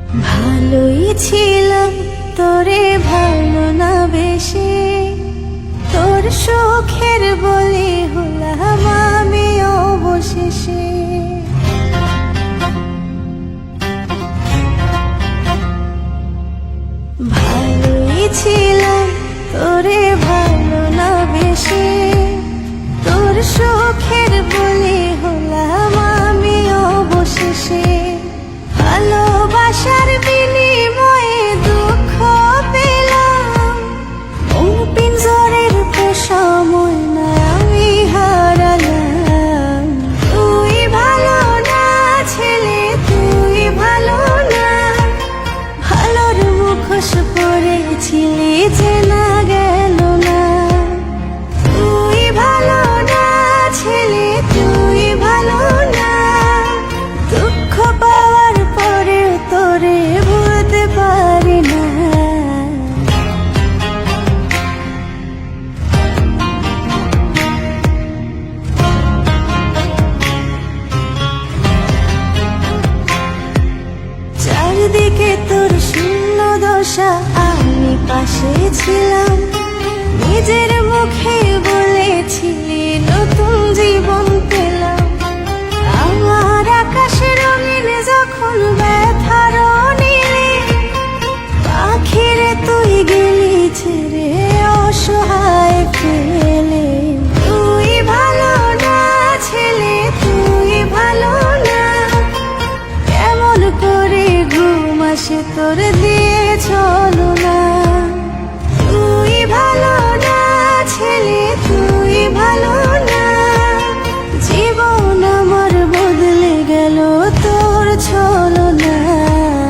ভালোই ছিলাম তোরে ভালো না বেশি, তোর সুখের বলি হলাম আমি অবশেষে। ভালোই ছিলাম তোরে ভালো না বেশি, তোর সুখের বলি হলাম আমি অবশেষে। ভালোবাসার বিনিময়ে দুঃখ পেলাম, পিঞ্জরের পোষা ময়না আমি হারালাম। তুই ভালো না ছেলে, তুই ভালো না, ভালোর মুখোশ পরেছিলি চেনা গেল না। তুই ভালো না ছেলে, তুই ভালো না, দুঃখ পাওয়ার পরেও তোরে ভুলতে পারি না। চারদিকে তোর শূন্য দশা, আমি পাশে ছিলাম, নিজের মুখে বলেছিলি নতুন জীবন পেলাম। আমার আকাশ রঙিন যখন ব্যথার নীলে, পাখিরে তুই গেলি ছেড়ে অসহায় ফেলে। তুই ভালো না ছেলে, তুই ভালো না, কেমন করে ঘুম আসে তোর দিয়েছ